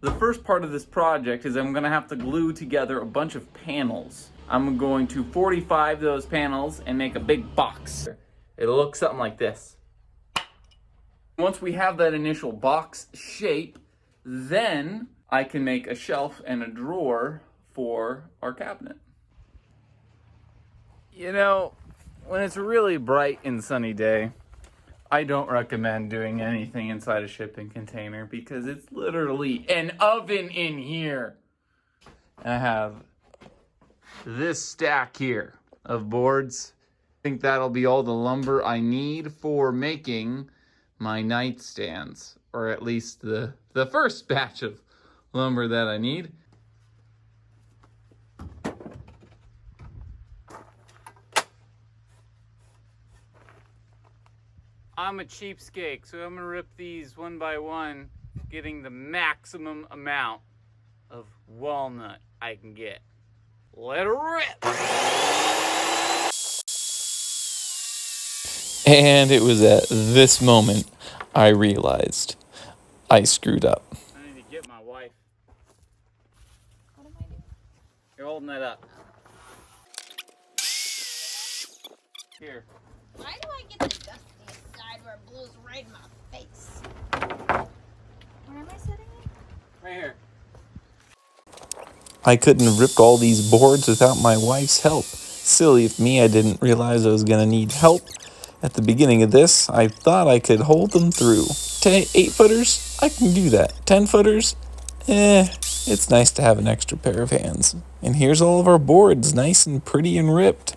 The first part of this project is I'm gonna have to glue together a bunch of panels. I'm going to 45 those panels and make a big box. It'll look something like this. Once we have that initial box shape, then I can make a shelf and a drawer for our cabinet. You know, when it's a really bright and sunny day, I don't recommend doing anything inside a shipping container because it's literally an oven in here. And I have this stack here of boards. I think that'll be all the lumber I need for making my nightstands, or at least the first batch of lumber that I need. I'm a cheapskate, so I'm gonna rip these one by one, getting the maximum amount of walnut I can get. Let it rip! And it was at this moment I realized I screwed up. I need to get my wife. What am I doing? You're holding that up. Here. Why do I get the dustiest side where it blows right in my face? Where am I sitting in? Right here. I couldn't have ripped all these boards without my wife's help. Silly of me, I didn't realize I was going to need help. At the beginning of this, I thought I could hold them through. 8-footers? I can do that. 10-footers? It's nice to have an extra pair of hands. And here's all of our boards, nice and pretty and ripped.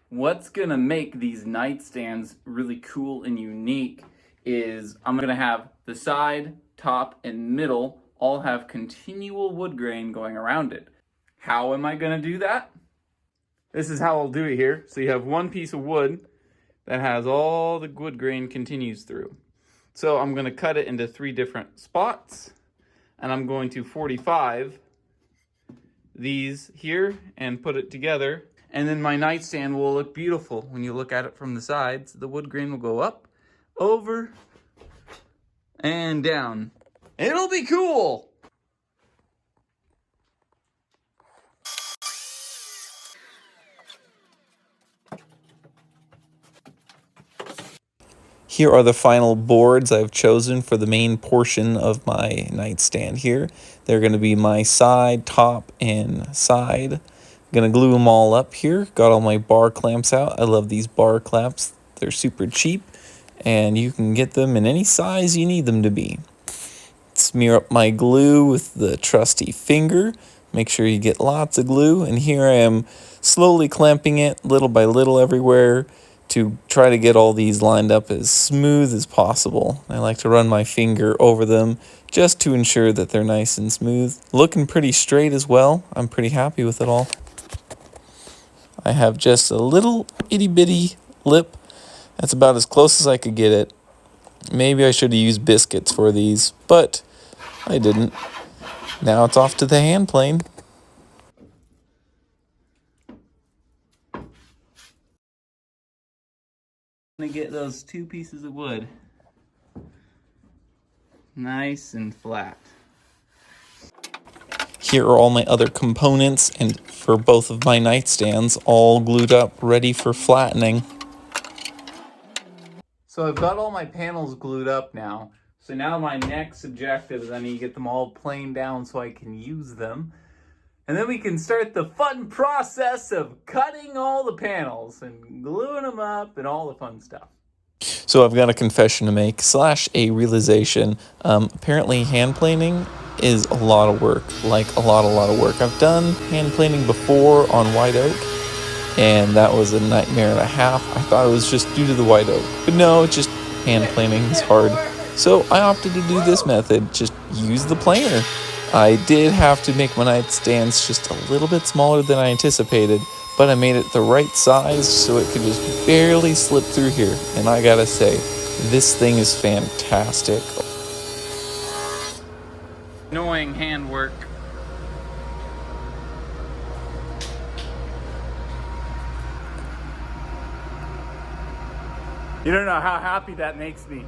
What's gonna make these nightstands really cool and unique is I'm gonna have the side, top, and middle all have continual wood grain going around it. How am I gonna do that? This is how I'll do it here. So you have one piece of wood that has all the wood grain continues through. So I'm gonna cut it into 3 different spots, and I'm going to 45 these here and put it together. And then my nightstand will look beautiful. When you look at it from the sides, the wood grain will go up, over, and down. It'll be cool! Here are the final boards I've chosen for the main portion of my nightstand here. They're going to be my side, top, and side. Gonna glue them all up here. Got all my bar clamps out. I love these bar clamps. They're super cheap, and you can get them in any size you need them to be. Smear up my glue with the trusty finger. Make sure you get lots of glue, and here I am slowly clamping it little by little everywhere to try to get all these lined up as smooth as possible. I like to run my finger over them just to ensure that they're nice and smooth. Looking pretty straight as well. I'm pretty happy with it all. I have just a little itty-bitty lip. That's about as close as I could get it. Maybe I should have used biscuits for these, but I didn't. Now it's off to the hand plane. I'm gonna get those 2 pieces of wood nice and flat. Here are all my other components, and for both of my nightstands, all glued up, ready for flattening. So I've got all my panels glued up now. So now my next objective is I need to get them all planed down so I can use them. And then we can start the fun process of cutting all the panels and gluing them up and all the fun stuff. So I've got a confession to make, / a realization. Apparently hand planing is a lot of work, like a lot of work. I've done hand planing before on white oak, and that was a nightmare and a half. I thought it was just due to the white oak, but no, it's just hand planing is hard. So I opted to do this method, just use the planer. I did have to make my nightstands just a little bit smaller than I anticipated, but I made it the right size so it could just barely slip through here. And I gotta say, this thing is fantastic. Annoying handwork. You don't know how happy that makes me.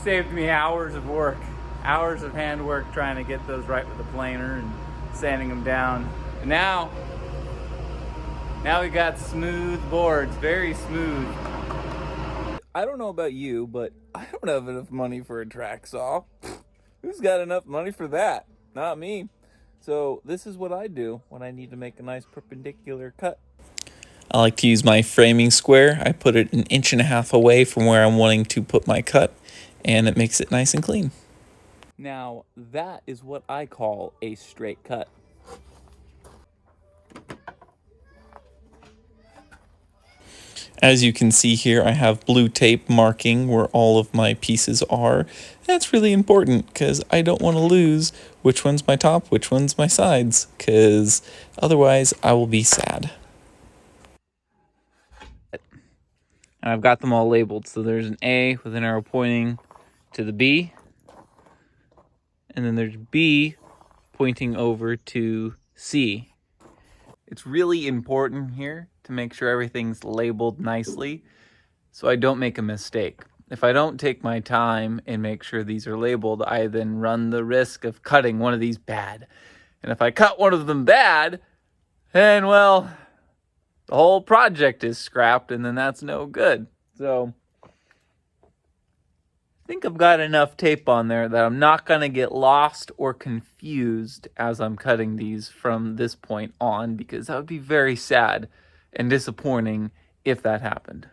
Saved me hours of work, hours of handwork trying to get those right with the planer and sanding them down. And now we got smooth boards, very smooth. I don't know about you, but I don't have enough money for a track saw. Who's got enough money for that? Not me. So this is what I do when I need to make a nice perpendicular cut. I like to use my framing square. I put it 1.5 inches away from where I'm wanting to put my cut, and it makes it nice and clean. Now that is what I call a straight cut. As you can see here, I have blue tape marking where all of my pieces are. That's really important because I don't want to lose which one's my top, which one's my sides, because otherwise I will be sad. And I've got them all labeled. So there's an A with an arrow pointing to the B. And then there's B pointing over to C. It's really important here to make sure everything's labeled nicely so I don't make a mistake. If I don't take my time and make sure these are labeled, I then run the risk of cutting one of these bad. And if I cut one of them bad, then, well, the whole project is scrapped, and then that's no good. So I think I've got enough tape on there that I'm not going to get lost or confused as I'm cutting these from this point on, because that would be very sad and disappointing if that happened.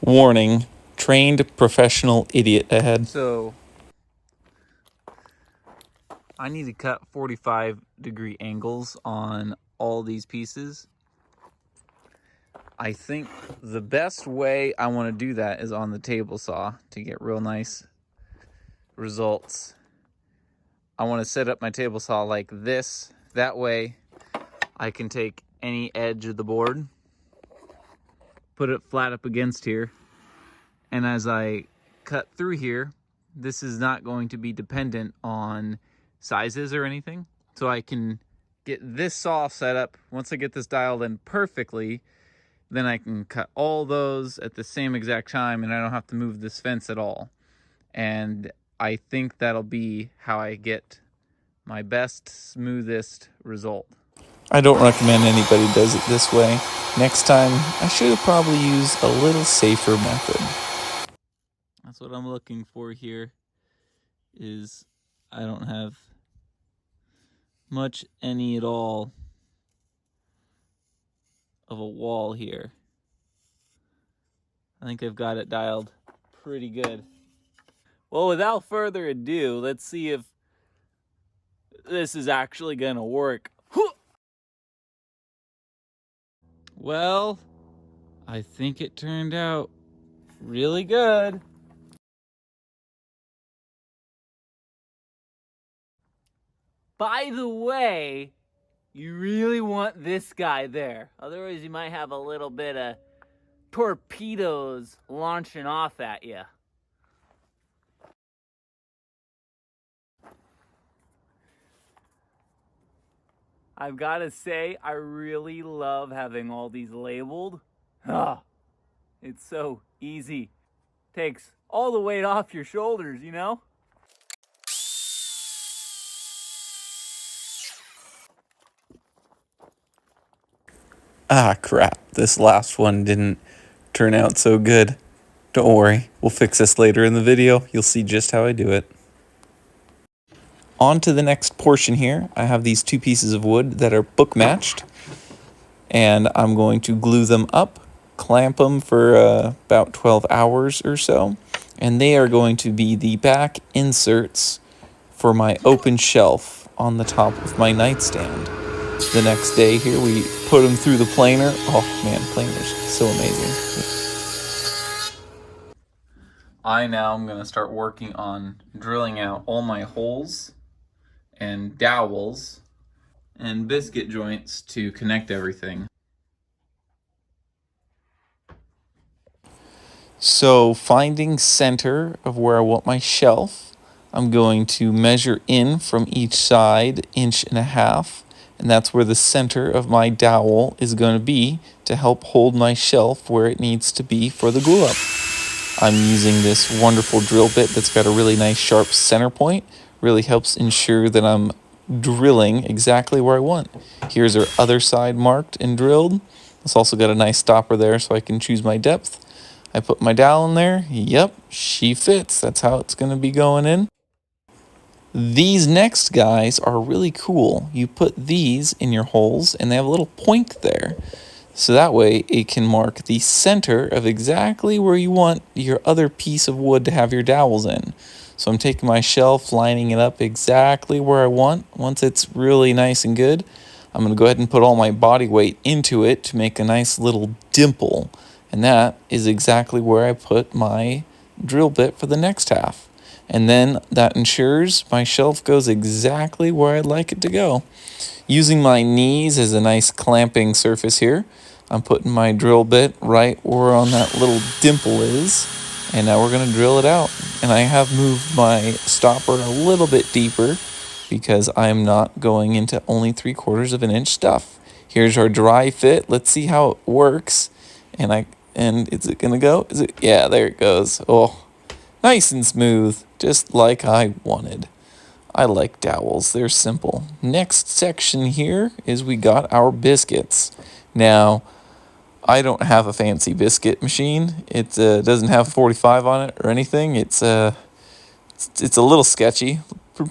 Warning, trained professional idiot ahead. So I need to cut 45-degree angles on all these pieces. I think the best way I want to do that is on the table saw to get real nice results. I want to set up my table saw like this. That way I can take any edge of the board, put it flat up against here, and as I cut through here, this is not going to be dependent on sizes or anything. So I can get this saw set up. Once I get this dialed in perfectly, then I can cut all those at the same exact time, and I don't have to move this fence at all. And I think that'll be how I get my best, smoothest result. I don't recommend anybody does it this way. Next time, I should have probably used a little safer method. That's what I'm looking for here, is I don't have much any at all of a wall here. I think I've got it dialed pretty good. Well, without further ado, let's see if this is actually gonna work. Well, I think it turned out really good. By the way, you really want this guy there. Otherwise, you might have a little bit of torpedoes launching off at you. I've got to say, I really love having all these labeled. It's so easy. Takes all the weight off your shoulders, you know? Ah, crap. This last one didn't turn out so good. Don't worry, we'll fix this later in the video. You'll see just how I do it. On to the next portion here. I have these two pieces of wood that are book matched, and I'm going to glue them up, clamp them for about 12 hours or so, and they are going to be the back inserts for my open shelf on the top of my nightstand. The next day here, we put them through the planer. Oh man, planer's so amazing. I now am going to start working on drilling out all my holes and dowels and biscuit joints to connect everything. So finding center of where I want my shelf, I'm going to measure in from each side 1.5 inches, and that's where the center of my dowel is going to be to help hold my shelf where it needs to be for the glue up. I'm using this wonderful drill bit that's got a really nice sharp center point. Really helps ensure that I'm drilling exactly where I want. Here's our other side marked and drilled. It's also got a nice stopper there so I can choose my depth. I put my dowel in there. Yep, she fits. That's how it's going to be going in. These next guys are really cool. You put these in your holes and they have a little point there. So that way it can mark the center of exactly where you want your other piece of wood to have your dowels in. So I'm taking my shelf, lining it up exactly where I want. Once it's really nice and good, I'm going to go ahead and put all my body weight into it to make a nice little dimple. And that is exactly where I put my drill bit for the next half. And then that ensures my shelf goes exactly where I'd like it to go. Using my knees as a nice clamping surface here, I'm putting my drill bit right where on that little dimple is, and now we're going to drill it out. And I have moved my stopper a little bit deeper because I'm not going into only 3/4 of an inch stuff. Here's our dry fit. Let's see how it works. And is it going to go? Is it? Yeah, there it goes. Oh, nice and smooth, just like I wanted. I like dowels, they're simple. Next section here is we got our biscuits. Now, I don't have a fancy biscuit machine. It doesn't have 45 on it or anything. It's a little sketchy,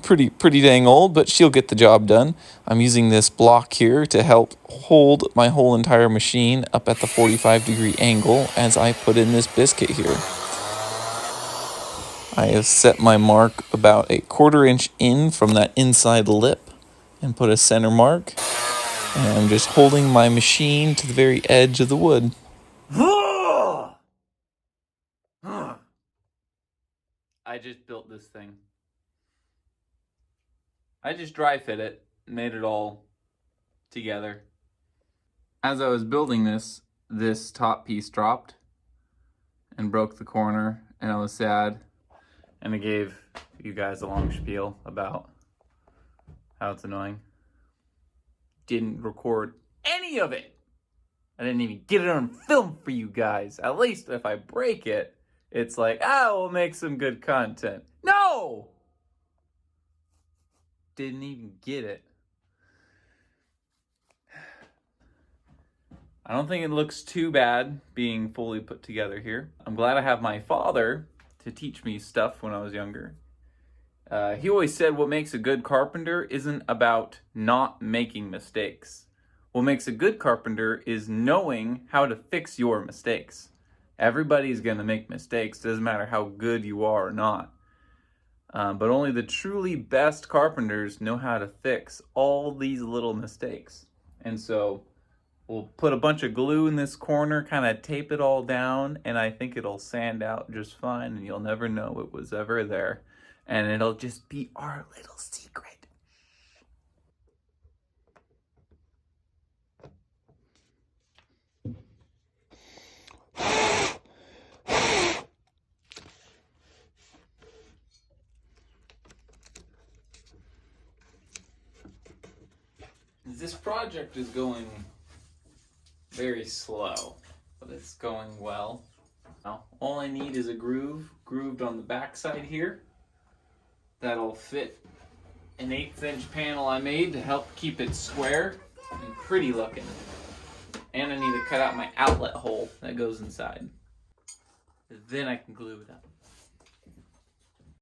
pretty dang old, but she'll get the job done. I'm using this block here to help hold my whole entire machine up at the 45-degree angle as I put in this biscuit here. I have set my mark about a 1/4 inch in from that inside lip and put a center mark. And I'm just holding my machine to the very edge of the wood. I just built this thing. I just dry fit it, made it all together. As I was building this top piece dropped and broke the corner, and I was sad. And I gave you guys a long spiel about how it's annoying. Didn't record any of it. I didn't even get it on film for you guys. At least if I break it, it's like, we'll make some good content. No! Didn't even get it. I don't think it looks too bad being fully put together here. I'm glad I have my father to teach me stuff when I was younger. He always said what makes a good carpenter isn't about not making mistakes. What makes a good carpenter is knowing how to fix your mistakes. Everybody's going to make mistakes, doesn't matter how good you are or not. But only the truly best carpenters know how to fix all these little mistakes. And so we'll put a bunch of glue in this corner, kind of tape it all down, and I think it'll sand out just fine, and you'll never know it was ever there. And it'll just be our little secret. This project is going very slow, but it's going well. Now, all I need is a grooved on the back side here. That'll fit an 1/8 inch panel I made to help keep it square and pretty looking. And I need to cut out my outlet hole that goes inside. Then I can glue it up.